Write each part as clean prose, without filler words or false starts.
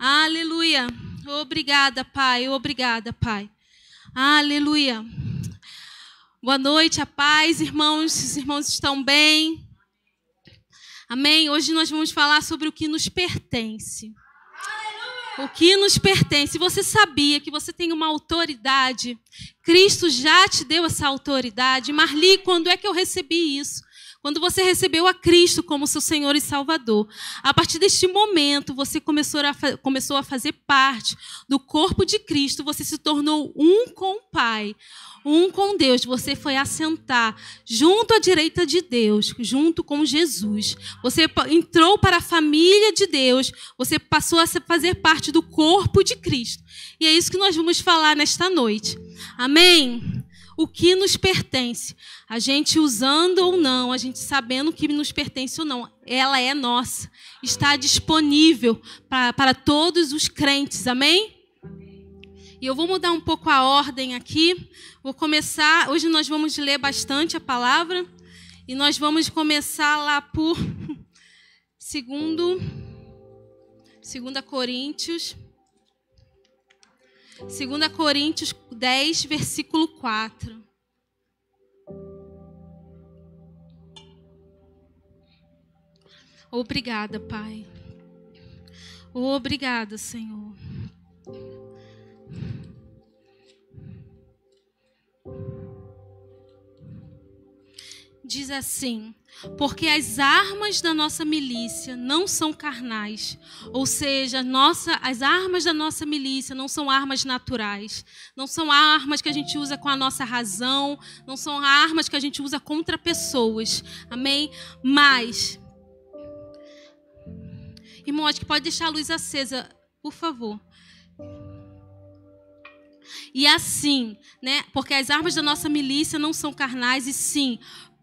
Aleluia. Obrigada, Pai. Obrigada, Pai. Aleluia. Boa noite, a paz, irmãos. Os irmãos estão bem? Amém? Hoje nós vamos falar sobre o que nos pertence. O que nos pertence. Você sabia que você tem uma autoridade? Cristo já te deu essa autoridade. Marli, quando é que eu recebi isso? Quando você recebeu a Cristo como seu Senhor e Salvador. A partir deste momento, você começou a fazer parte do corpo de Cristo. Você se tornou um com o Pai, um com Deus. Você foi assentar junto à direita de Deus, junto com Jesus. Você entrou para a família de Deus. Você passou a fazer parte do corpo de Cristo. E é isso que nós vamos falar nesta noite. Amém? O que nos pertence. A gente usando ou não, a gente sabendo o que nos pertence ou não, ela é nossa. Está disponível para todos os crentes, amém? E eu vou mudar um pouco a ordem aqui. Vou começar, hoje nós vamos ler bastante a palavra. E nós vamos começar lá por 2 Coríntios. 2 Coríntios 10, versículo 4. Obrigada, Pai. Obrigada, Senhor. Diz assim: porque as armas da nossa milícia não são carnais, ou seja, as armas da nossa milícia não são armas naturais, não são armas que a gente usa com a nossa razão, não são armas que a gente usa contra pessoas, amém? Mas, irmão, acho que pode deixar a luz acesa, por favor. E assim, né? Porque as armas da nossa milícia não são carnais, e sim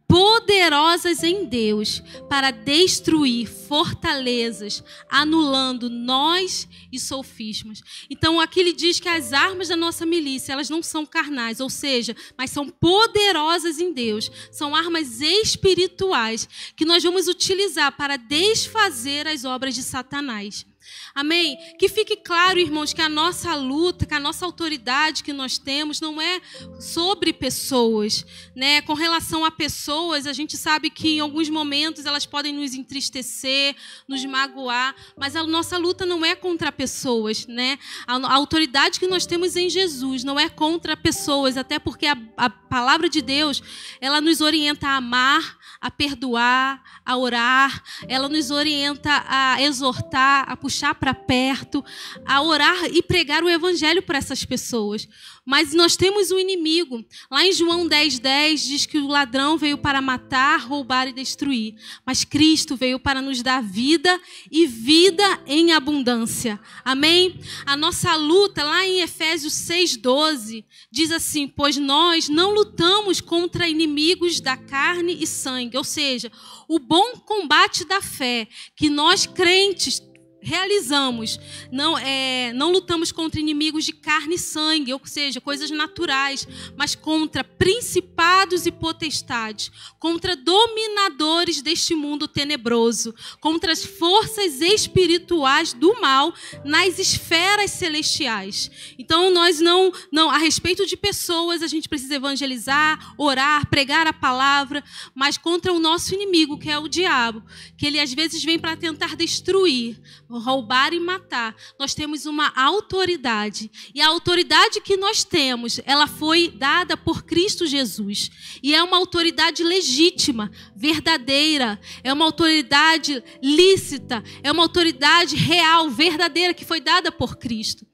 poderosas em Deus para destruir fortalezas, anulando nós e sofismas. Então, aqui ele diz que as armas da nossa milícia, elas não são carnais, ou seja, mas são poderosas em Deus. São armas espirituais que nós vamos utilizar para desfazer as obras de Satanás. Amém? Que fique claro, irmãos, que a nossa luta, que a nossa autoridade que nós temos não é sobre pessoas, né? Com relação a pessoas, a gente sabe que em alguns momentos elas podem nos entristecer, nos magoar, mas a nossa luta não é contra pessoas, né? A autoridade que nós temos em Jesus não é contra pessoas, até porque a palavra de Deus, ela nos orienta a amar, a perdoar, a orar, ela nos orienta a exortar, a puxar para perto, a orar e pregar o evangelho para essas pessoas. Mas nós temos um inimigo. Lá em João 10:10 diz que o ladrão veio para matar, roubar e destruir. Mas Cristo veio para nos dar vida e vida em abundância. Amém? A nossa luta, lá em Efésios 6:12, diz assim: pois nós não lutamos contra inimigos da carne e sangue. Ou seja, o bom combate da fé que nós crentes realizamos, não lutamos contra inimigos de carne e sangue, ou seja, coisas naturais, mas contra principados e potestades, contra dominadores deste mundo tenebroso, contra as forças espirituais do mal nas esferas celestiais. Então, nós não, a respeito de pessoas, a gente precisa evangelizar, orar, pregar a palavra, mas contra o nosso inimigo, que é o diabo, que ele às vezes vem para tentar destruir, roubar e matar. Nós temos uma autoridade. E a autoridade que nós temos, ela foi dada por Cristo Jesus. E é uma autoridade legítima, verdadeira. É uma autoridade lícita. É uma autoridade real, verdadeira, que foi dada por Cristo.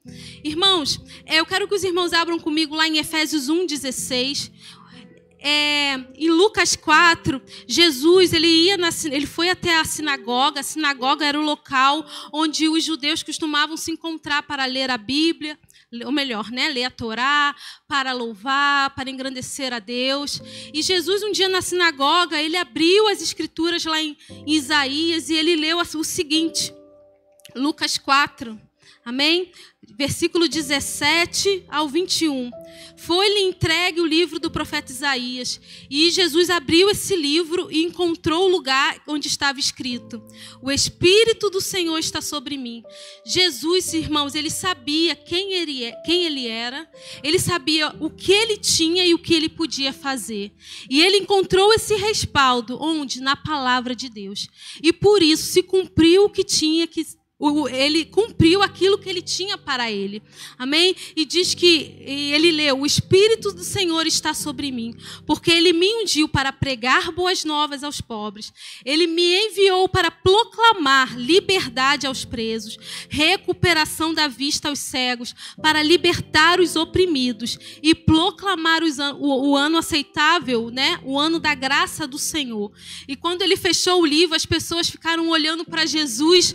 Irmãos, eu quero que os irmãos abram comigo lá em Efésios 1:16. Em Lucas 4, Jesus ele foi até a sinagoga. A sinagoga era o local onde os judeus costumavam se encontrar para ler a Bíblia, ou melhor, né, ler a Torá, para louvar, para engrandecer a Deus. E Jesus, um dia na sinagoga, ele abriu as escrituras lá em Isaías e ele leu o seguinte, Lucas 4, Amém? Versículo 17 ao 21. Foi-lhe entregue o livro do profeta Isaías. E Jesus abriu esse livro e encontrou o lugar onde estava escrito: o Espírito do Senhor está sobre mim. Jesus, irmãos, ele sabia quem ele era. Ele sabia o que ele tinha e o que ele podia fazer. E ele encontrou esse respaldo onde? Na palavra de Deus. E por isso se cumpriu o que tinha que ele cumpriu aquilo que ele tinha para ele. Amém? E diz que ele leu: o Espírito do Senhor está sobre mim, porque ele me ungiu para pregar boas novas aos pobres. Ele me enviou para proclamar liberdade aos presos, recuperação da vista aos cegos, para libertar os oprimidos e proclamar o ano aceitável, né? O ano da graça do Senhor. E quando ele fechou o livro, as pessoas ficaram olhando para Jesus,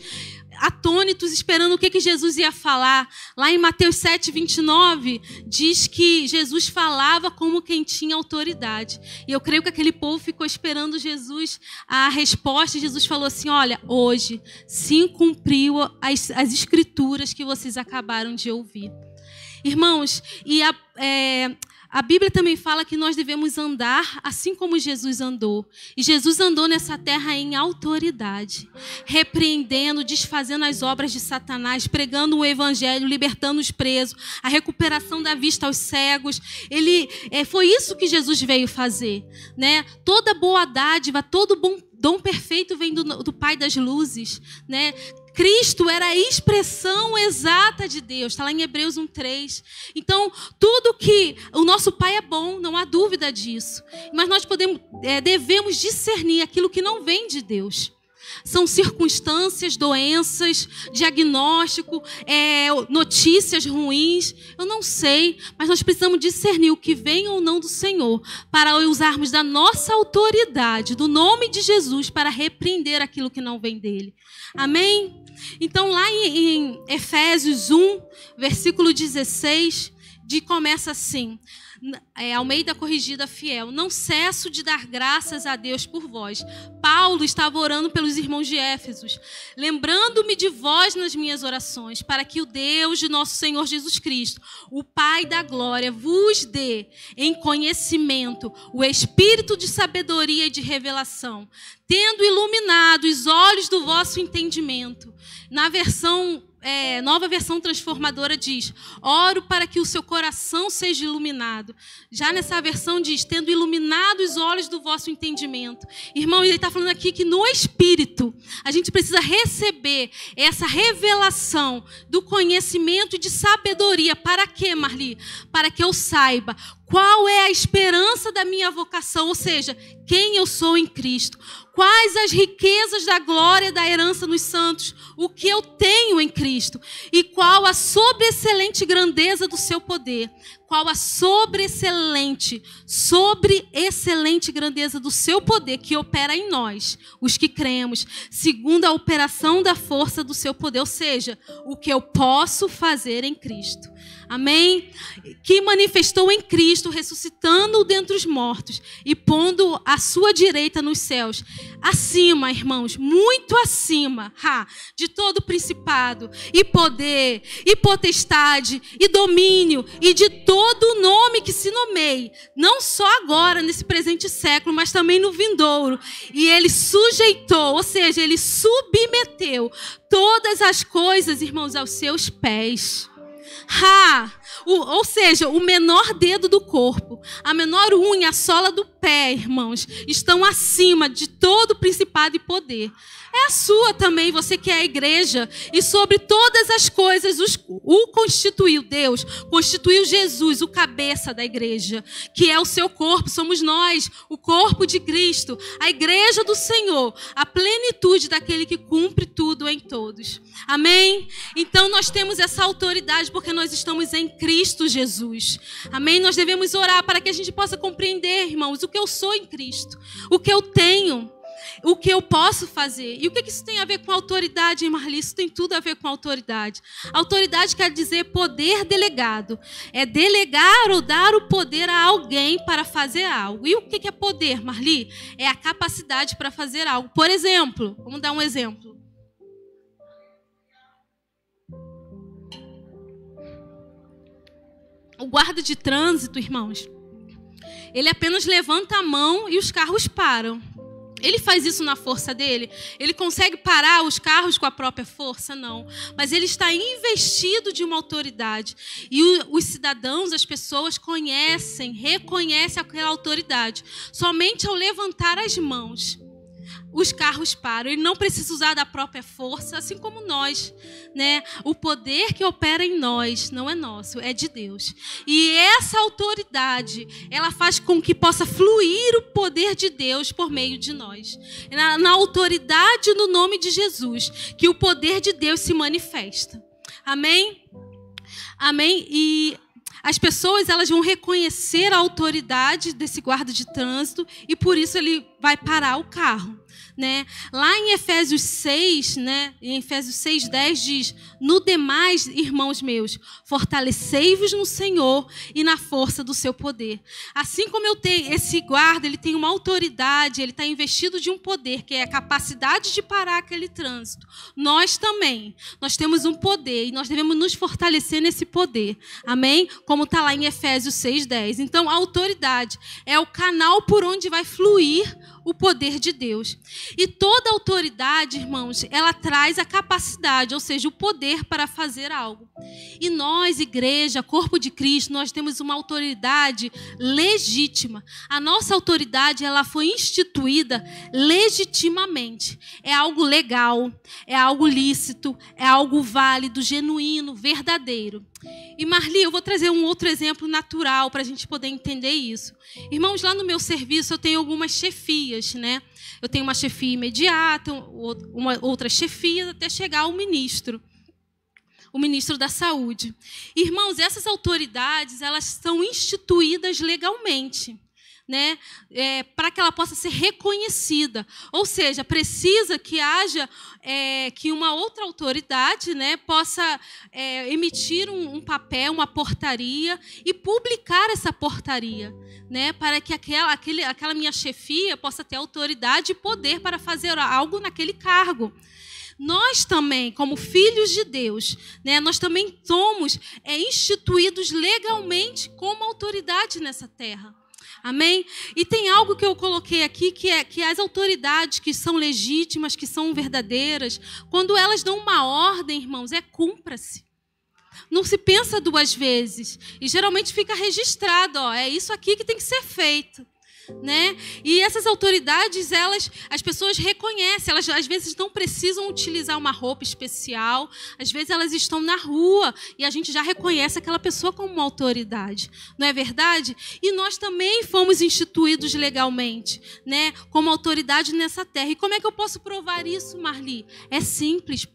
atônitos, esperando o que Jesus ia falar. Lá em Mateus 7, 29, diz que Jesus falava como quem tinha autoridade. E eu creio que aquele povo ficou esperando Jesus, a resposta. E Jesus falou assim: olha, hoje sim cumpriu as escrituras que vocês acabaram de ouvir. Irmãos, e a Bíblia também fala que nós devemos andar assim como Jesus andou. E Jesus andou nessa terra em autoridade, repreendendo, desfazendo as obras de Satanás, pregando o evangelho, libertando os presos, a recuperação da vista aos cegos. Foi isso que Jesus veio fazer, né? Toda boa dádiva, todo bom dom perfeito vem do Pai das luzes, né? Cristo era a expressão exata de Deus. Está lá em Hebreus 1:3. Então, tudo que o nosso Pai é bom, não há dúvida disso. Mas nós devemos discernir aquilo que não vem de Deus. São circunstâncias, doenças, diagnóstico, notícias ruins. Eu não sei, mas nós precisamos discernir o que vem ou não do Senhor, para usarmos da nossa autoridade, do nome de Jesus, para repreender aquilo que não vem dele. Amém? Então, lá em Efésios 1, versículo 16, começa assim: Almeida Corrigida Fiel: não cesso de dar graças a Deus por vós. Paulo estava orando pelos irmãos de Éfeso, lembrando-me de vós nas minhas orações, para que o Deus de nosso Senhor Jesus Cristo, o Pai da glória, vos dê em conhecimento o espírito de sabedoria e de revelação, tendo iluminado os olhos do vosso entendimento. Na Nova Versão Transformadora diz: oro para que o seu coração seja iluminado. Já nessa versão diz: tendo iluminado os olhos do vosso entendimento. Irmão, ele está falando aqui que no Espírito a gente precisa receber essa revelação do conhecimento e de sabedoria. Para quê, Marli? Para que eu saiba qual é a esperança da minha vocação, ou seja, quem eu sou em Cristo. Quais as riquezas da glória da herança nos santos, o que eu tenho em Cristo. E qual a sobreexcelente grandeza do seu poder. Qual a sobreexcelente grandeza do seu poder que opera em nós, os que cremos, segundo a operação da força do seu poder. Ou seja, o que eu posso fazer em Cristo. Amém? Que manifestou em Cristo, ressuscitando-o dentre os mortos e pondo a sua direita nos céus. Acima, irmãos, muito acima de todo principado e poder e potestade e domínio e de todo nome que se nomeie, não só agora nesse presente século, mas também no vindouro. E ele sujeitou, ou seja, ele submeteu todas as coisas, irmãos, aos seus pés. Ou seja, o menor dedo do corpo, a menor unha, a sola do pé, irmãos, estão acima de todo principado e poder. É a sua também, você que é a igreja. E sobre todas as coisas o constituiu Deus, constituiu Jesus, o cabeça da igreja, que é o seu corpo, somos nós, o corpo de Cristo, a igreja do Senhor, a plenitude daquele que cumpre tudo em todos. Amém? Então nós temos essa autoridade porque nós estamos em Cristo Jesus. Amém? Nós devemos orar para que a gente possa compreender, irmãos, o que eu sou em Cristo, o que eu tenho, o que eu posso fazer. E o que isso tem a ver com autoridade, hein, Marli? Isso tem tudo a ver com autoridade. Autoridade quer dizer poder delegado. É delegar ou dar o poder a alguém para fazer algo. E o que é poder, Marli? É a capacidade para fazer algo. Por exemplo, vamos dar um exemplo. O guarda de trânsito, irmãos, ele apenas levanta a mão e os carros param. Ele faz isso na força dele? Ele consegue parar os carros com a própria força? Não. Mas ele está investido de uma autoridade. E os cidadãos, as pessoas reconhecem aquela autoridade. Somente ao levantar as mãos, os carros param. Ele não precisa usar da própria força, assim como nós, né? O poder que opera em nós não é nosso, é de Deus. E essa autoridade, ela faz com que possa fluir o poder de Deus por meio de nós. Na autoridade no nome de Jesus, que o poder de Deus se manifesta. Amém? Amém? E as pessoas, elas vão reconhecer a autoridade desse guarda de trânsito e por isso ele vai parar o carro, né? Lá em Efésios 6, né? Em Efésios 6:10 diz: no demais, irmãos meus, fortalecei-vos no Senhor e na força do seu poder. Assim como eu tenho esse guarda, ele tem uma autoridade, ele está investido de um poder, que é a capacidade de parar aquele trânsito. Nós também, nós temos um poder e nós devemos nos fortalecer nesse poder. Amém? Como está lá em Efésios 6:10. Então, a autoridade é o canal por onde vai fluir o poder de Deus. E toda autoridade, irmãos, ela traz a capacidade, ou seja, o poder para fazer algo. E nós, igreja, corpo de Cristo, nós temos uma autoridade legítima. A nossa autoridade, ela foi instituída legitimamente. É algo legal, é algo lícito, é algo válido, genuíno, verdadeiro. E Marli, eu vou trazer um outro exemplo natural para a gente poder entender isso. Irmãos, lá no meu serviço eu tenho algumas chefias, né? Eu tenho uma chefia imediata, uma outra chefia, até chegar ao ministro. O ministro da Saúde. Irmãos, essas autoridades, elas são instituídas legalmente, né? Para que ela possa ser reconhecida. Ou seja, precisa que haja que uma outra autoridade, né, possa emitir um papel, uma portaria e publicar essa portaria, né, para que aquela minha chefia possa ter autoridade e poder para fazer algo naquele cargo. Nós também, como filhos de Deus, né, nós também somos instituídos legalmente como autoridade nessa terra. Amém? E tem algo que eu coloquei aqui, que é que as autoridades que são legítimas, que são verdadeiras, quando elas dão uma ordem, irmãos, cumpra-se. Não se pensa duas vezes. E geralmente fica registrado, é isso aqui que tem que ser feito. Né? E essas autoridades, as pessoas reconhecem, elas às vezes não precisam utilizar uma roupa especial, às vezes elas estão na rua e a gente já reconhece aquela pessoa como uma autoridade, não é verdade? E nós também fomos instituídos legalmente, né, como autoridade nessa terra. E como é que eu posso provar isso, Marli? É simples.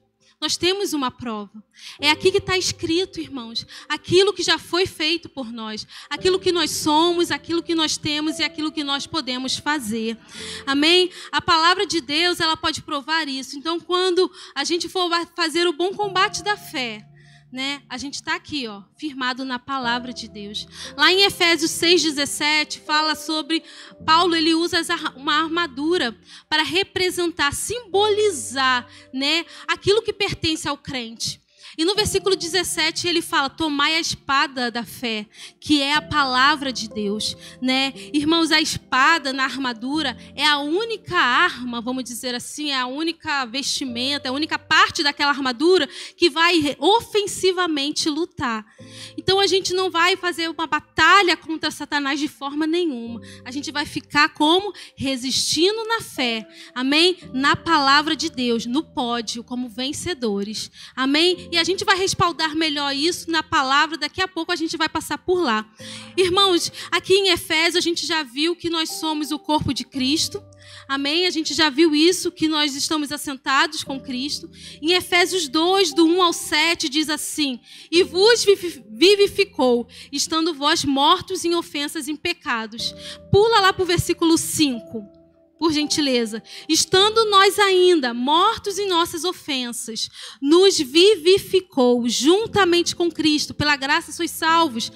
Nós temos uma prova. É aqui que está escrito, irmãos, aquilo que já foi feito por nós, aquilo que nós somos, aquilo que nós temos e aquilo que nós podemos fazer. Amém? A palavra de Deus, ela pode provar isso. Então, quando a gente for fazer o bom combate da fé, né, a gente está aqui, firmado na palavra de Deus. Lá em Efésios 6:17, fala sobre Paulo, ele usa uma armadura para representar, simbolizar, né, aquilo que pertence ao crente. E no versículo 17 ele fala: tomai a espada da fé, que é a palavra de Deus, né? Irmãos, a espada na armadura é a única arma, vamos dizer assim, é a única vestimenta, é a única parte daquela armadura que vai ofensivamente lutar. Então a gente não vai fazer uma batalha contra Satanás de forma nenhuma. A gente vai ficar como? Resistindo na fé, amém? Na palavra de Deus, no pódio, como vencedores, amém? E a gente vai respaldar melhor isso na palavra, daqui a pouco a gente vai passar por lá. Irmãos, aqui em Efésios a gente já viu que nós somos o corpo de Cristo. Amém? A gente já viu isso, que nós estamos assentados com Cristo. Em Efésios 2, do 1 ao 7, diz assim: e vos vivificou, estando vós mortos em ofensas e em pecados. Pula lá para o versículo 5. Por gentileza. Estando nós ainda mortos em nossas ofensas, nos vivificou juntamente com Cristo, pela graça sois salvos,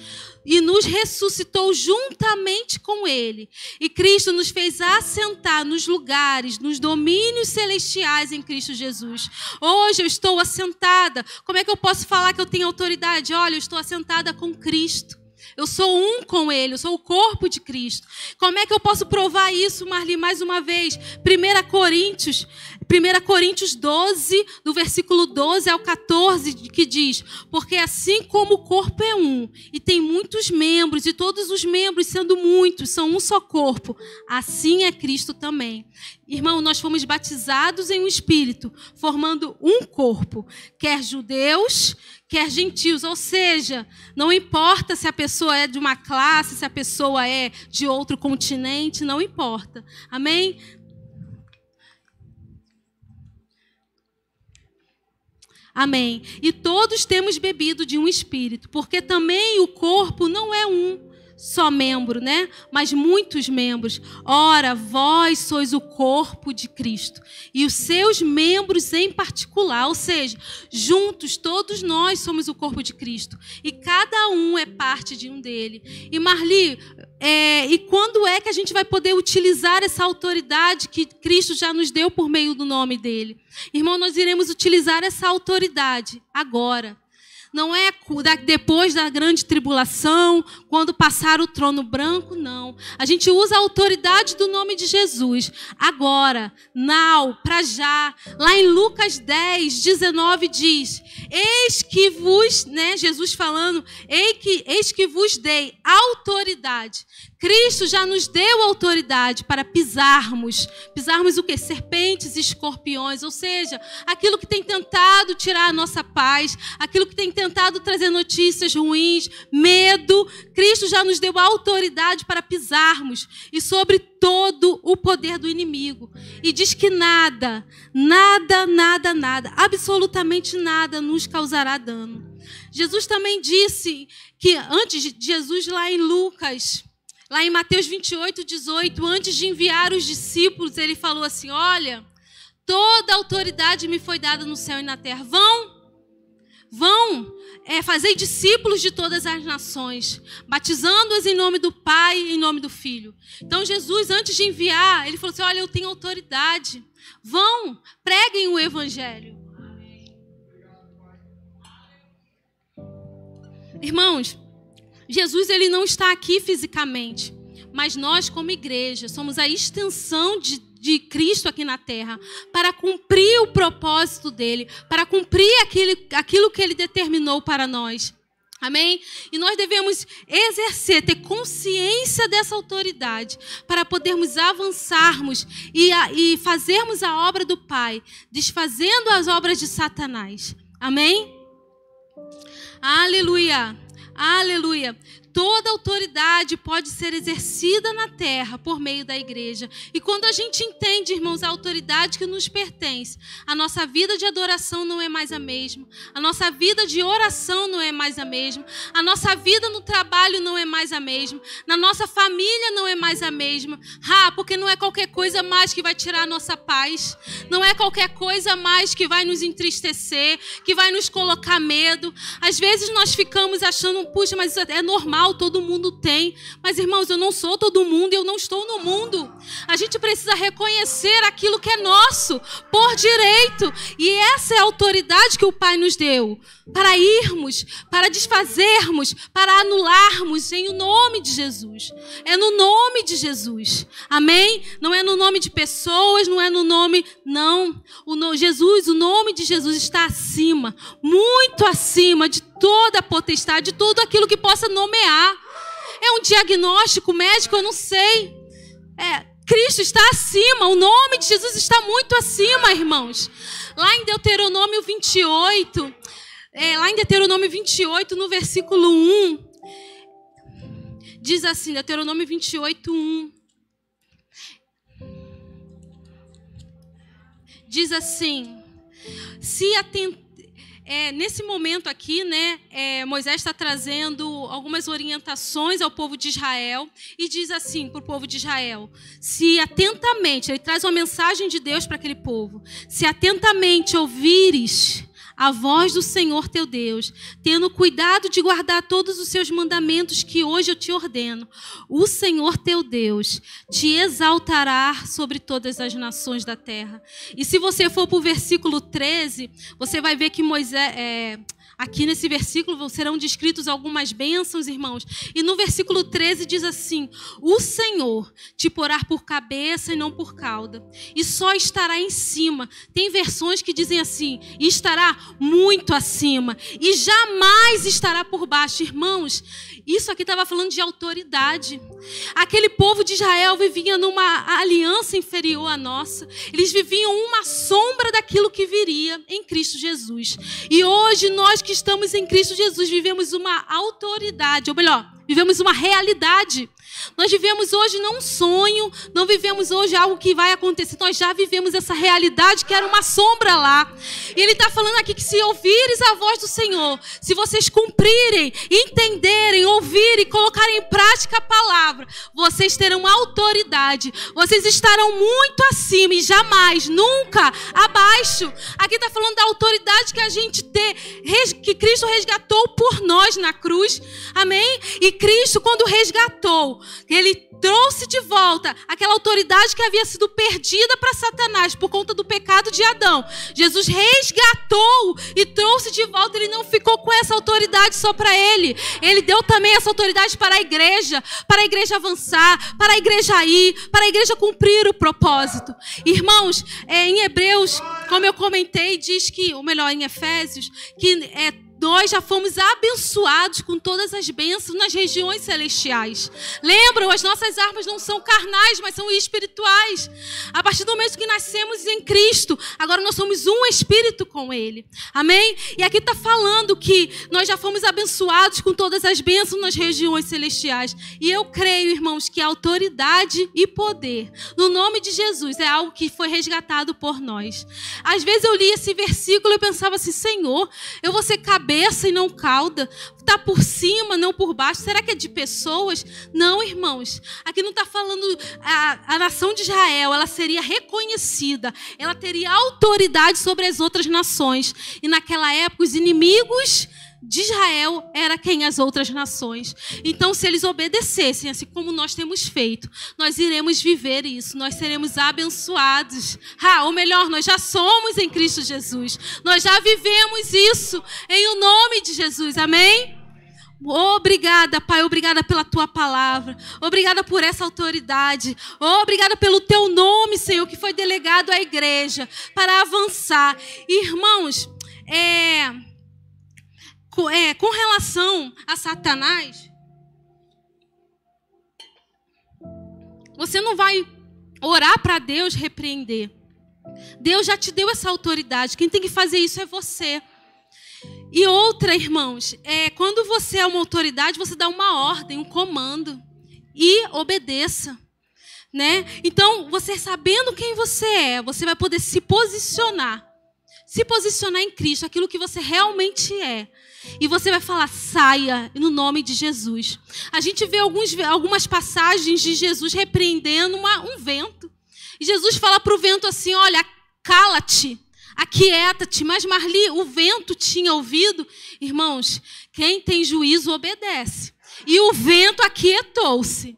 e nos ressuscitou juntamente com Ele. E Cristo nos fez assentar nos lugares, nos domínios celestiais em Cristo Jesus. Hoje eu estou assentada. Como é que eu posso falar que eu tenho autoridade? Olha, eu estou assentada com Cristo. Eu sou um com Ele, eu sou o corpo de Cristo. Como é que eu posso provar isso, Marli, mais uma vez? 1 Coríntios 12, do versículo 12 ao 14, que diz: porque assim como o corpo é um, e tem muitos membros, e todos os membros, sendo muitos, são um só corpo, assim é Cristo também. Irmão, nós fomos batizados em um Espírito, formando um corpo, quer judeus, quer gentios, ou seja, não importa se a pessoa é de uma classe, se a pessoa é de outro continente, não importa. Amém? Amém. E todos temos bebido de um Espírito, porque também o corpo não é um só membro, né? Mas muitos membros. Ora, vós sois o corpo de Cristo, e os seus membros em particular, ou seja, juntos, todos nós somos o corpo de Cristo, e cada um é parte de um dele. E Marli, e quando é que a gente vai poder utilizar essa autoridade que Cristo já nos deu por meio do nome dele? Irmão, nós iremos utilizar essa autoridade agora. Não é depois da grande tribulação, quando passar o trono branco, não. A gente usa a autoridade do nome de Jesus. Agora, now, para já. Lá em Lucas 10, 19 diz: eis que vos, Jesus falando, eis que vos dei autoridade. Cristo já nos deu autoridade para pisarmos o quê? Serpentes e escorpiões, ou seja, aquilo que tem tentado tirar a nossa paz, aquilo que tem tentado trazer notícias ruins, medo. Cristo já nos deu autoridade para pisarmos e sobre todo o poder do inimigo. E diz que nada, absolutamente nada nos causará dano. Jesus também disse que antes de Jesus, lá em Lucas, lá em Mateus 28, 18, antes de enviar os discípulos, ele falou assim: olha, toda a autoridade me foi dada no céu e na terra. Vão, fazei discípulos de todas as nações, batizando-os em nome do Pai e em nome do Filho. Então Jesus, antes de enviar, ele falou assim: olha, eu tenho autoridade. Vão, preguem o evangelho. Irmãos, Jesus, ele não está aqui fisicamente, mas nós, como igreja, somos a extensão de Cristo aqui na terra, para cumprir o propósito dele, para cumprir aquilo que ele determinou para nós. Amém? E nós devemos exercer, ter consciência dessa autoridade, para podermos avançarmos e fazermos a obra do Pai, desfazendo as obras de Satanás. Amém? Aleluia! Aleluia! Toda autoridade pode ser exercida na terra por meio da igreja. E quando a gente entende, irmãos, a autoridade que nos pertence, a nossa vida de adoração não é mais a mesma. A nossa vida de oração não é mais a mesma. A nossa vida no trabalho não é mais a mesma. Na nossa família não é mais a mesma. Porque não é qualquer coisa mais que vai tirar a nossa paz. Não é qualquer coisa mais que vai nos entristecer, que vai nos colocar medo. Às vezes nós ficamos achando, puxa, mas isso é normal, todo mundo tem. Mas, irmãos, eu não sou todo mundo, eu não estou no mundo. A gente precisa reconhecer aquilo que é nosso, por direito. E essa é a autoridade que o Pai nos deu, para irmos, para desfazermos, para anularmos em nome de Jesus. É no nome de Jesus. Amém? Não é no nome de pessoas, não é no nome... Não. O nome de Jesus está acima, muito acima de toda a potestade, de tudo aquilo que possa nomear. É um diagnóstico médico, eu não sei. Cristo está acima, o nome de Jesus está muito acima, irmãos. Lá em Deuteronômio 28, no versículo 1, diz assim, Deuteronômio 28, 1. Diz assim, nesse momento aqui, Moisés está trazendo algumas orientações ao povo de Israel e diz assim para o povo de Israel: se atentamente, ele traz uma mensagem de Deus para aquele povo, se atentamente ouvires a voz do Senhor teu Deus, tendo cuidado de guardar todos os seus mandamentos que hoje eu te ordeno, o Senhor teu Deus te exaltará sobre todas as nações da terra. E se você for para o versículo 13, você vai ver que Aqui nesse versículo serão descritos algumas bênçãos, irmãos. E no versículo 13 diz assim: o Senhor te porá por cabeça e não por cauda, e só estará em cima. Tem versões que dizem assim: e estará muito acima, e jamais estará por baixo. Irmãos, isso aqui estava falando de autoridade. Aquele povo de Israel vivia numa aliança inferior à nossa. Eles viviam uma sombra daquilo que viria em Cristo Jesus. E hoje nós que estamos em Cristo Jesus vivemos uma autoridade, ou melhor, vivemos uma realidade. Nós vivemos hoje não um sonho, não vivemos hoje algo que vai acontecer. Nós já vivemos essa realidade que era uma sombra lá. E ele está falando aqui que se ouvires a voz do Senhor, se vocês cumprirem, entenderem, ouvirem, colocarem em prática a palavra, vocês terão autoridade. Vocês estarão muito acima e jamais, nunca abaixo. Aqui está falando da autoridade que a gente tem, que Cristo resgatou por nós na cruz. Amém? E Cristo, quando resgatou, ele trouxe de volta aquela autoridade que havia sido perdida para Satanás por conta do pecado de Adão. Jesus resgatou e trouxe de volta. Ele não ficou com essa autoridade só para ele. Ele deu também essa autoridade para a igreja avançar, para a igreja ir, para a igreja cumprir o propósito. Irmãos, em Hebreus, como eu comentei, diz que, ou melhor, em Efésios, que nós já fomos abençoados com todas as bênçãos nas regiões celestiais. Lembram? As nossas armas não são carnais, mas são espirituais. A partir do momento que nascemos em Cristo, agora nós somos um espírito com Ele. Amém? E aqui está falando que nós já fomos abençoados com todas as bênçãos nas regiões celestiais. E eu creio, irmãos, que autoridade e poder no nome de Jesus é algo que foi resgatado por nós. Às vezes eu li esse versículo e pensava assim: Senhor, eu vou ser cabeça e não cauda, está por cima, não por baixo. Será que é de pessoas? Não, irmãos. Aqui não está falando a nação de Israel, ela seria reconhecida, ela teria autoridade sobre as outras nações. E naquela época os inimigos de Israel era quem? As outras nações. Então, se eles obedecessem, assim como nós temos feito, nós iremos viver isso, nós seremos abençoados. Ou melhor, nós já somos em Cristo Jesus. Nós já vivemos isso em o nome de Jesus. Amém? Obrigada, Pai, obrigada pela Tua palavra, obrigada por essa autoridade, obrigada pelo Teu nome, Senhor, que foi delegado à igreja para avançar. Irmãos, com relação a Satanás, você não vai orar para Deus repreender. Deus já te deu essa autoridade. Quem tem que fazer isso é você. E outra, irmãos, quando você é uma autoridade, você dá uma ordem, um comando. E obedeça. Né? Então, você sabendo quem você é, você vai poder se posicionar. Se posicionar em Cristo, aquilo que você realmente é. E você vai falar: saia no nome de Jesus. A gente vê algumas passagens de Jesus repreendendo um vento. E Jesus fala para o vento assim: olha, cala-te, aquieta-te. Mas Marli, o vento tinha ouvido. Irmãos, quem tem juízo obedece. E o vento aquietou-se.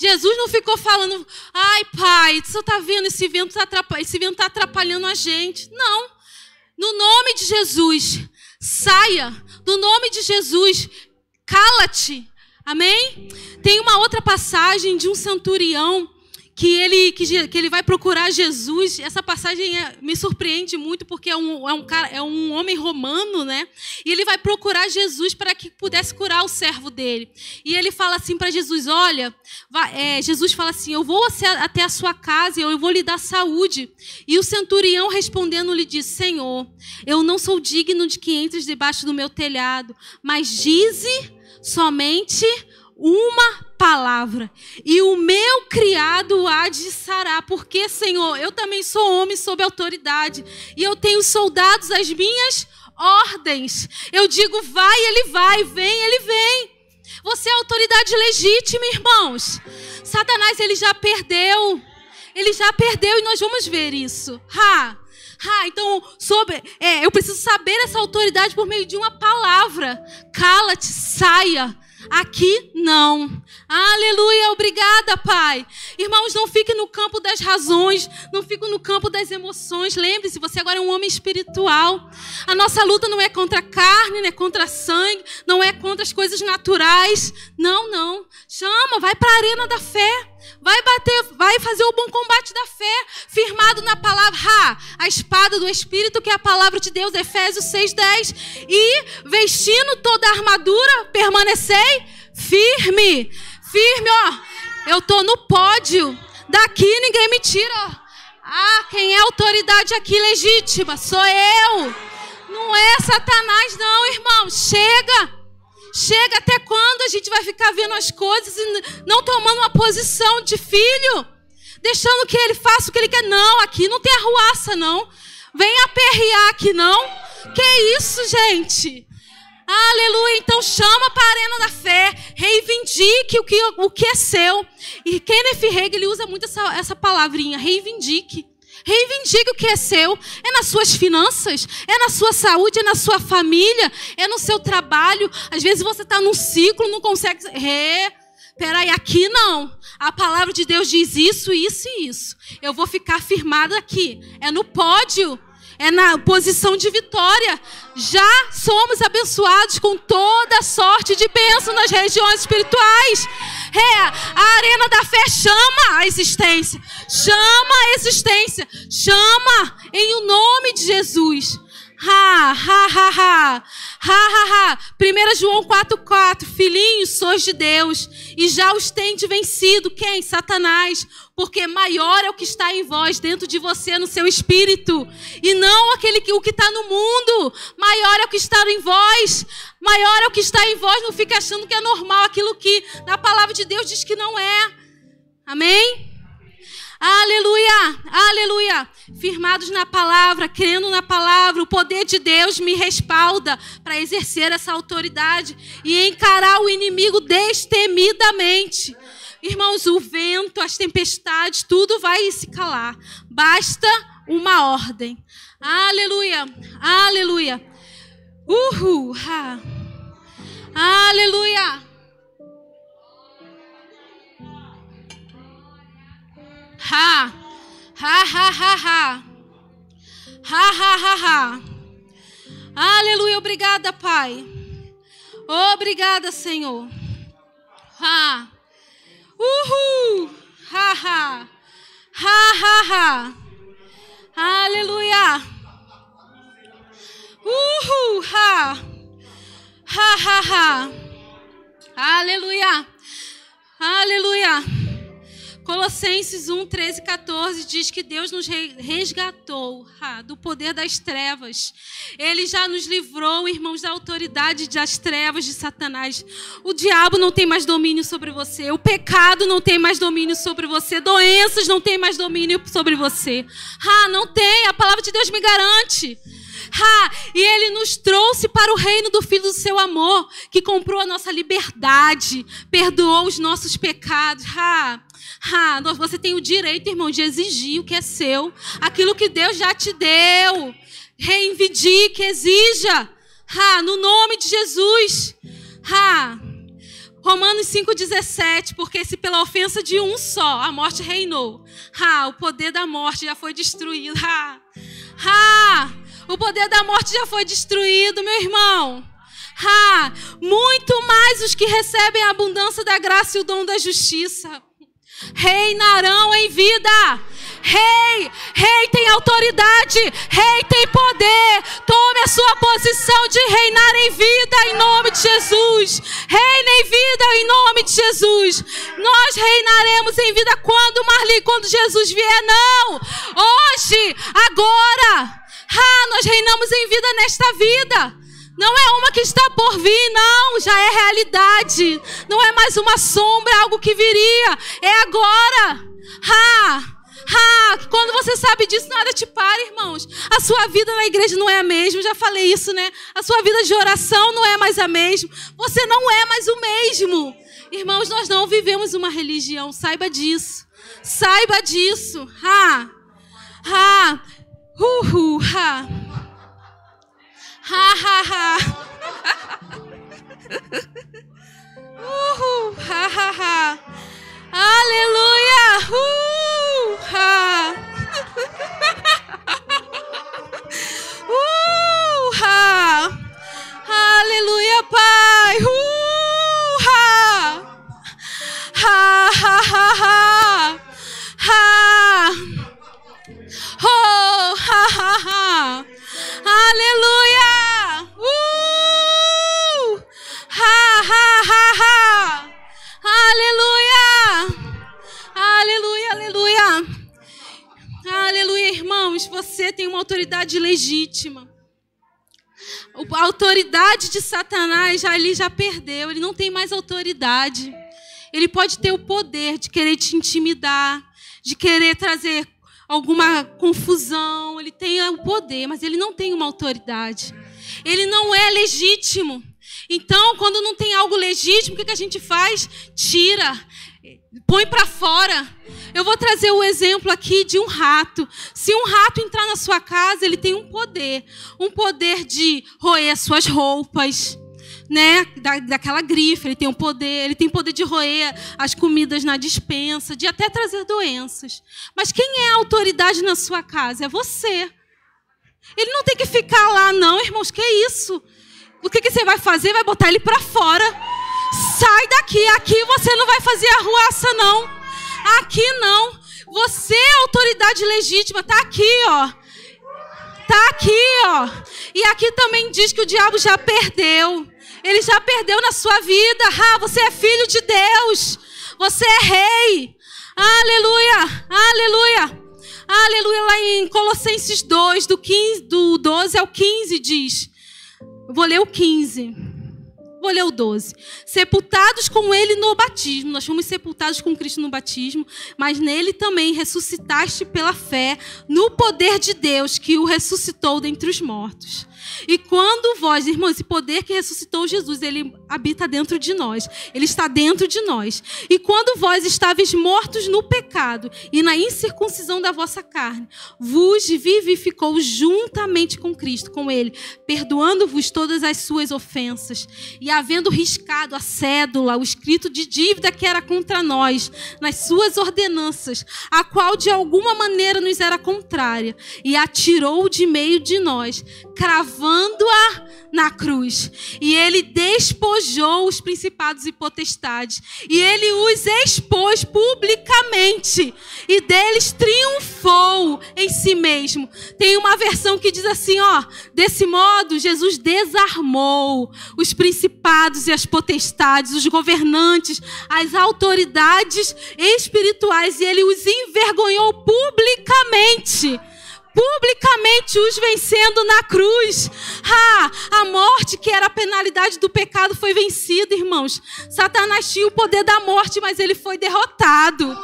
Jesus não ficou falando: ai, Pai, você está vendo, esse vento está atrapalhando a gente. Não. No nome de Jesus, saia. No nome de Jesus, cala-te. Amém? Tem uma outra passagem de um centurião que ele vai procurar Jesus. Essa passagem me surpreende muito, porque é um homem romano, né? E ele vai procurar Jesus para que pudesse curar o servo dele. E ele fala assim para Jesus: olha, Jesus fala assim: eu vou até a sua casa e eu vou lhe dar saúde. E o centurião respondendo lhe disse: Senhor, eu não sou digno de que entres debaixo do meu telhado, mas dize somente uma palavra, e o meu criado há de sarar. Porque, Senhor, eu também sou homem sob autoridade, e eu tenho soldados às minhas ordens. Eu digo: vai, ele vai, vem, ele vem. Você é autoridade legítima, irmãos. Satanás, ele já perdeu, e nós vamos ver isso. Então, eu preciso saber essa autoridade por meio de uma palavra. Cala-te, saia. Aqui não. Aleluia, obrigada, Pai. Irmãos, não fique no campo das razões, não fique no campo das emoções. Lembre-se, você agora é um homem espiritual. A nossa luta não é contra a carne, não é contra sangue, não é contra as coisas naturais. Não, não. Chama, vai para a arena da fé. Vai bater, vai fazer o bom combate da fé, firmado na palavra, a espada do Espírito, que é a palavra de Deus, Efésios 6:10. E vestindo toda a armadura, permanecei firme. Firme, ó. Eu tô no pódio. Daqui ninguém me tira, ó. Quem é autoridade aqui legítima? Sou eu. Não é Satanás, não, irmão. Chega. Chega, até quando a gente vai ficar vendo as coisas e não tomando uma posição de filho? Deixando que ele faça o que ele quer. Não, aqui não tem arruaça, não. Vem aperrear aqui, não. Que isso, gente? Aleluia. Então chama para a arena da fé. Reivindique o que é seu. E Kenneth Hagin, ele usa muito essa palavrinha. Reivindique. Reivindique o que é seu. É nas suas finanças, é na sua saúde, é na sua família, é no seu trabalho. Às vezes você está num ciclo, não consegue... Peraí, aqui não. A palavra de Deus diz isso, isso e isso. Eu vou ficar firmada aqui. É no pódio. É na posição de vitória. Já somos abençoados com toda sorte de bênção nas regiões espirituais. A arena da fé chama a existência. Chama a existência. Chama em o nome de Jesus. 1 João 4:4. Filhinhos, sois de Deus e já os tende vencido. Quem? Satanás. Porque maior é o que está em vós, dentro de você, no seu espírito. E não o que está no mundo. Maior é o que está em vós. Maior é o que está em vós. Não fique achando que é normal aquilo que na palavra de Deus diz que não é. Amém? Aleluia, aleluia. Firmados na palavra, crendo na palavra, o poder de Deus me respalda para exercer essa autoridade e encarar o inimigo destemidamente. Irmãos, o vento, as tempestades, tudo vai se calar. Basta uma ordem. Aleluia, aleluia. Aleluia. Aleluia, obrigada, Pai. Obrigada, Senhor. Aleluia. Aleluia. Aleluia. Colossenses 1:13-14 diz que Deus nos resgatou do poder das trevas. Ele já nos livrou, irmãos, da autoridade das trevas de Satanás. O diabo não tem mais domínio sobre você. O pecado não tem mais domínio sobre você. Doenças não tem mais domínio sobre você. Não tem. A palavra de Deus me garante. E Ele nos trouxe para o reino do Filho do seu amor, que comprou a nossa liberdade, perdoou os nossos pecados. Você tem o direito, irmão, de exigir o que é seu, aquilo que Deus já te deu. Reivindique, exija, no nome de Jesus. Romanos 5:17, porque se pela ofensa de um só a morte reinou, o poder da morte já foi destruído. O poder da morte já foi destruído, meu irmão. Muito mais os que recebem a abundância da graça e o dom da justiça reinarão em vida. Rei tem autoridade, rei tem poder. Tome a sua posição de reinar em vida em nome de Jesus. Reine em vida em nome de Jesus. Nós reinaremos em vida quando, Marli? Quando Jesus vier? Não! Hoje, agora. Nós reinamos em vida nesta vida. Não é uma que está por vir, não. Já é realidade. Não é mais uma sombra, algo que viria. É agora. Quando você sabe disso, nada te para, irmãos. A sua vida na igreja não é a mesma. Já falei isso, né? A sua vida de oração não é mais a mesma. Você não é mais o mesmo. Irmãos, nós não vivemos uma religião. Saiba disso. Saiba disso. autoridade legítima. A autoridade de Satanás ele já perdeu, ele não tem mais autoridade. Ele pode ter o poder de querer te intimidar, de querer trazer alguma confusão. Ele tem o poder, mas ele não tem uma autoridade. Ele não é legítimo. Então, quando não tem algo legítimo, o que a gente faz? Tira, põe para fora. Eu vou trazer o exemplo aqui de um rato. Se um rato entrar na sua casa, ele tem um poder de roer as suas roupas, né? Daquela grife, ele tem poder de roer as comidas na despensa, de até trazer doenças. Mas quem é a autoridade na sua casa? É você. Ele não tem que ficar lá, não, irmãos, que isso? O que você vai fazer? Vai botar ele para fora. Sai daqui, aqui você não vai fazer arruaça, não. Aqui não. Você é a autoridade legítima, tá aqui, ó. Tá aqui, ó. E aqui também diz que o diabo já perdeu. Ele já perdeu na sua vida. Você é filho de Deus. Você é rei. Aleluia, aleluia. Aleluia. Lá em Colossenses 2, do 12 ao 15 diz. Vou ler o 15. Vou ler o 12. Sepultados com ele no batismo. Nós fomos sepultados com Cristo no batismo, mas nele também ressuscitaste pela fé no poder de Deus que o ressuscitou dentre os mortos. E quando vós, irmãos, esse poder que ressuscitou Jesus, ele habita dentro de nós. Ele está dentro de nós. E quando vós estáveis mortos no pecado e na incircuncisão da vossa carne, vos vivificou juntamente com Cristo, com ele, perdoando-vos todas as suas ofensas e havendo riscado a cédula, o escrito de dívida que era contra nós, nas suas ordenanças, a qual de alguma maneira nos era contrária, e atirou de meio de nós, cravando-a na cruz. E ele despojou os principados e potestades. E ele os expôs publicamente. E deles triunfou em si mesmo. Tem uma versão que diz assim, ó. Desse modo, Jesus desarmou os principados e as potestades, os governantes, as autoridades espirituais. E ele os envergonhou publicamente. Publicamente os vencendo na cruz. A morte, que era a penalidade do pecado, foi vencida, irmãos. Satanás tinha o poder da morte, mas ele foi derrotado.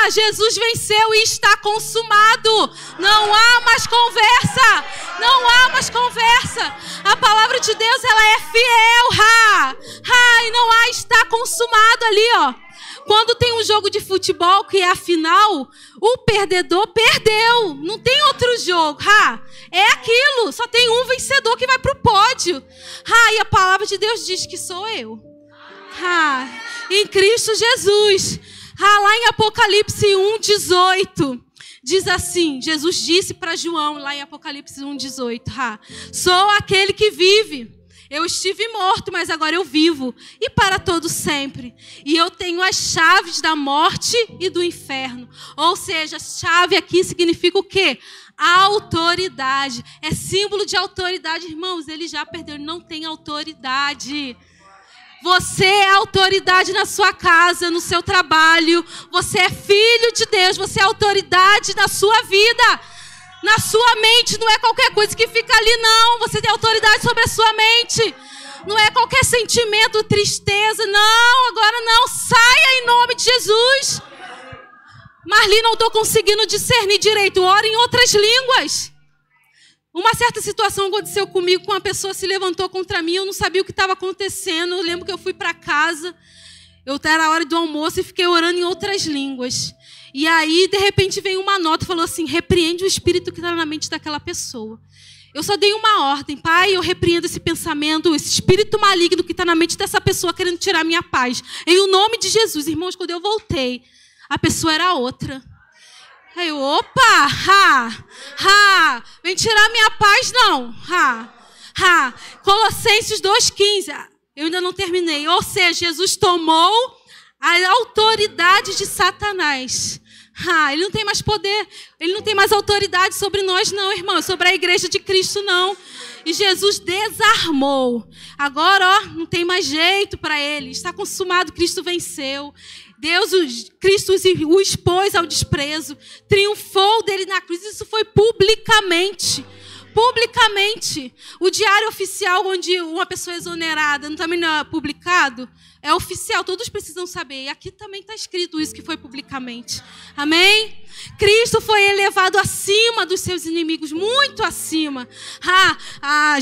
Jesus venceu e está consumado. Não há mais conversa. Não há mais conversa. A palavra de Deus, ela é fiel. E não há, está consumado ali, ó. Quando tem um jogo de futebol que é a final, o perdedor perdeu. Não tem outro jogo. É aquilo. Só tem um vencedor que vai para o pódio. E a palavra de Deus diz que sou eu. Em Cristo Jesus. Lá em Apocalipse 1:18. Diz assim, Jesus disse para João, lá em Apocalipse 1:18. Sou aquele que vive. Eu estive morto, mas agora eu vivo. E para todo sempre. E eu tenho as chaves da morte e do inferno. Ou seja, chave aqui significa o quê? Autoridade. É símbolo de autoridade, irmãos. Ele já perdeu, ele não tem autoridade. Você é autoridade na sua casa, no seu trabalho. Você é filho de Deus. Você é autoridade na sua vida. Na sua mente, não é qualquer coisa que fica ali, não. Você tem autoridade sobre a sua mente. Não é qualquer sentimento, tristeza. Não, agora não. Saia em nome de Jesus. Marli, não estou conseguindo discernir direito. Ora em outras línguas. Uma certa situação aconteceu comigo, com uma pessoa se levantou contra mim. Eu não sabia o que estava acontecendo. Eu lembro que eu fui para casa. Era a hora do almoço e fiquei orando em outras línguas. E aí, de repente, veio uma nota e falou assim, repreende o espírito que está na mente daquela pessoa. Eu só dei uma ordem, Pai, eu repreendo esse pensamento, esse espírito maligno que está na mente dessa pessoa querendo tirar minha paz. Em o nome de Jesus, irmãos, quando eu voltei, a pessoa era outra. Aí eu, opa, vem tirar minha paz não, Colossenses 2:15, eu ainda não terminei. Ou seja, Jesus tomou a autoridade de Satanás. Ele não tem mais poder, ele não tem mais autoridade sobre nós não, irmão, sobre a igreja de Cristo não. E Jesus desarmou. Agora, não tem mais jeito para ele. Está consumado, Cristo venceu. Cristo o expôs ao desprezo. Triunfou dele na cruz. Isso foi publicamente. publicamente. O diário oficial, onde uma pessoa é exonerada, também não é publicado, é oficial, todos precisam saber. E aqui também está escrito isso que foi publicamente. Amém? Cristo foi elevado acima dos seus inimigos, muito acima.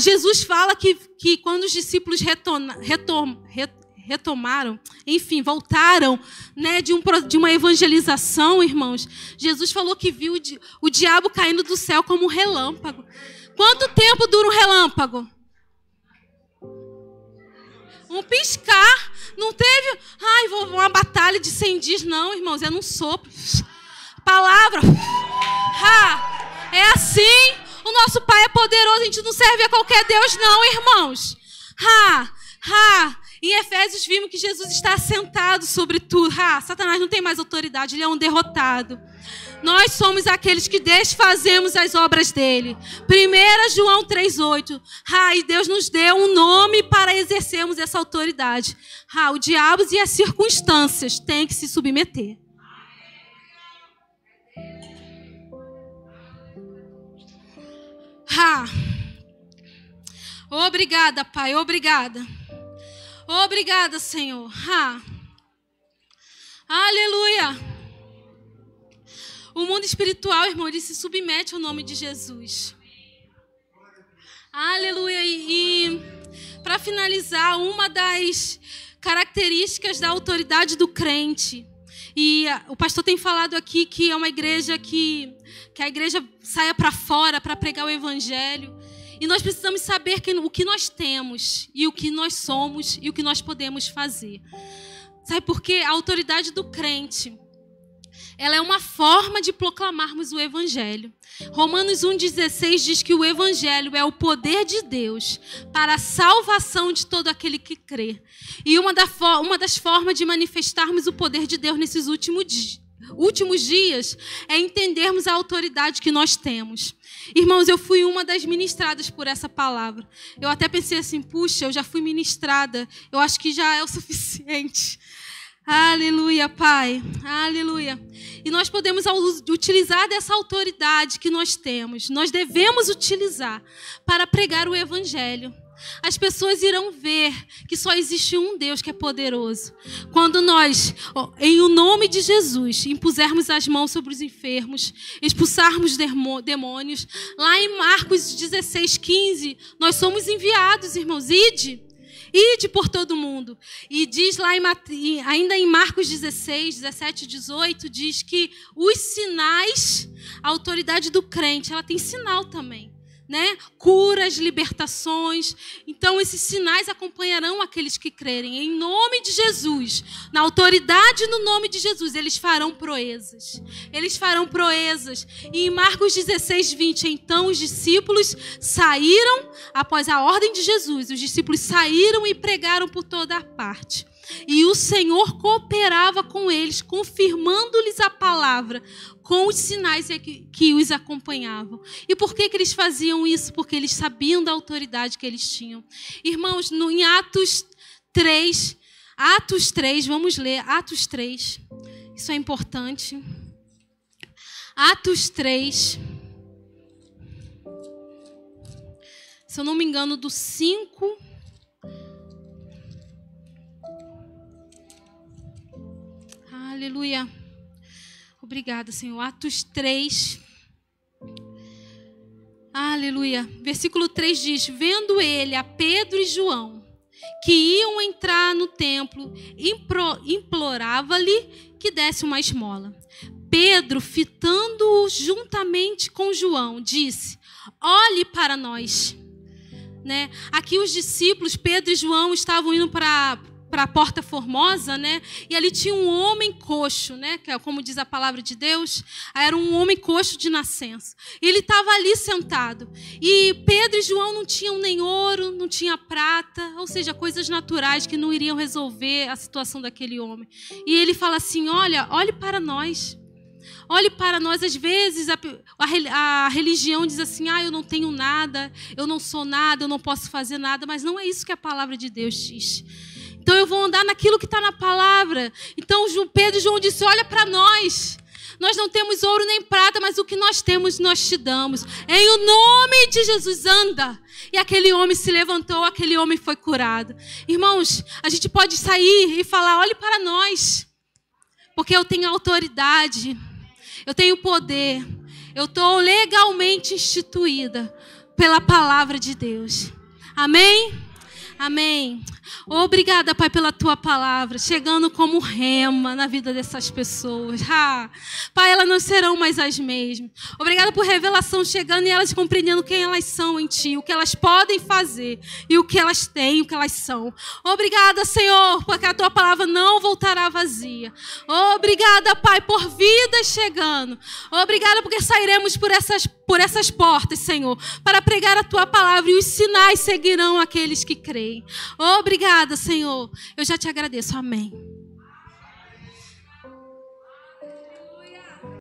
Jesus fala que quando os discípulos retomaram, enfim, voltaram, né, de uma evangelização, irmãos, Jesus falou que viu o diabo caindo do céu como um relâmpago. Quanto tempo dura um relâmpago? Um piscar. Não teve, uma batalha de 100 dias. Não, irmãos, é num sopro. Palavra. É assim. O nosso Pai é poderoso. A gente não serve a qualquer Deus, não, irmãos. Em Efésios vimos que Jesus está assentado sobre tudo. Satanás não tem mais autoridade, ele é um derrotado. Nós somos aqueles que desfazemos as obras dele. 1 João 3,8. E Deus nos deu um nome para exercermos essa autoridade. O diabo e as circunstâncias têm que se submeter. Obrigada, Pai, obrigada. Obrigada, Senhor. Aleluia. O mundo espiritual, irmão, ele se submete ao nome de Jesus. Aleluia. E para finalizar, uma das características da autoridade do crente. E o pastor tem falado aqui que é uma igreja que a igreja saia para fora para pregar o evangelho. E nós precisamos saber o que nós temos, e o que nós somos, e o que nós podemos fazer. Sabe por quê? A autoridade do crente, ela é uma forma de proclamarmos o evangelho. Romanos 1,16 diz que o evangelho é o poder de Deus para a salvação de todo aquele que crê. E uma das formas de manifestarmos o poder de Deus nesses últimos dias é entendermos a autoridade que nós temos. Irmãos, eu fui uma das ministradas por essa palavra. Eu até pensei assim, puxa, eu já fui ministrada, eu acho que já é o suficiente. Aleluia, Pai, aleluia. E nós podemos utilizar dessa autoridade que nós temos, nós devemos utilizar para pregar o evangelho. As pessoas irão ver que só existe um Deus que é poderoso. Quando nós, em o nome de Jesus, impusermos as mãos sobre os enfermos, expulsarmos demônios, lá em Marcos 16:15, nós somos enviados, irmãos, ide por todo mundo. E diz lá, ainda em Marcos 16, 17 e 18, diz que os sinais, a autoridade do crente, ela tem sinal também. Né? Curas, libertações. Então esses sinais acompanharão aqueles que crerem em nome de Jesus, na autoridade no nome de Jesus. Eles farão proezas. E em Marcos 16:20, então os discípulos saíram após a ordem de Jesus. Os discípulos saíram e pregaram por toda a parte. E o Senhor cooperava com eles, confirmando-lhes a palavra com os sinais que os acompanhavam. E por que eles faziam isso? Porque eles sabiam da autoridade que eles tinham. Irmãos, em Atos 3, vamos ler Atos 3. Isso é importante. Atos 3. Se eu não me engano, do 5... Aleluia. Obrigada, Senhor. Atos 3. Aleluia. Versículo 3 diz: vendo ele a Pedro e João, que iam entrar no templo, implorava-lhe que desse uma esmola. Pedro, fitando-o juntamente com João, disse: olhe para nós. Né? Aqui os discípulos, Pedro e João, estavam indo para a Porta Formosa, né? E ali tinha um homem coxo, né? Que é como diz a palavra de Deus, era um homem coxo de nascença. E ele estava ali sentado. E Pedro e João não tinham nem ouro, não tinha prata, ou seja, coisas naturais que não iriam resolver a situação daquele homem. E ele fala assim: olhe para nós. Olhe para nós. Às vezes a religião diz assim: eu não tenho nada, eu não sou nada, eu não posso fazer nada. Mas não é isso que a palavra de Deus diz. Então eu vou andar naquilo que está na palavra. Então Pedro e João disse: olha para nós. Nós não temos ouro nem prata, mas o que nós temos, nós te damos. Em o nome de Jesus, anda. E aquele homem se levantou, aquele homem foi curado. Irmãos, a gente pode sair e falar, olhe para nós. Porque eu tenho autoridade, eu tenho poder, eu estou legalmente instituída pela palavra de Deus. Amém? Amém. Obrigada, Pai, pela tua palavra, chegando como rema na vida dessas pessoas. Pai, elas não serão mais as mesmas. Obrigada por revelação chegando e elas compreendendo quem elas são em ti, o que elas podem fazer e o que elas têm, o que elas são. Obrigada, Senhor, porque a tua palavra não voltará vazia. Obrigada, Pai, por vidas chegando. Obrigada porque sairemos por essas portas, Senhor, para pregar a tua palavra e os sinais seguirão aqueles que creem. Obrigada, Senhor. Eu já te agradeço. Amém.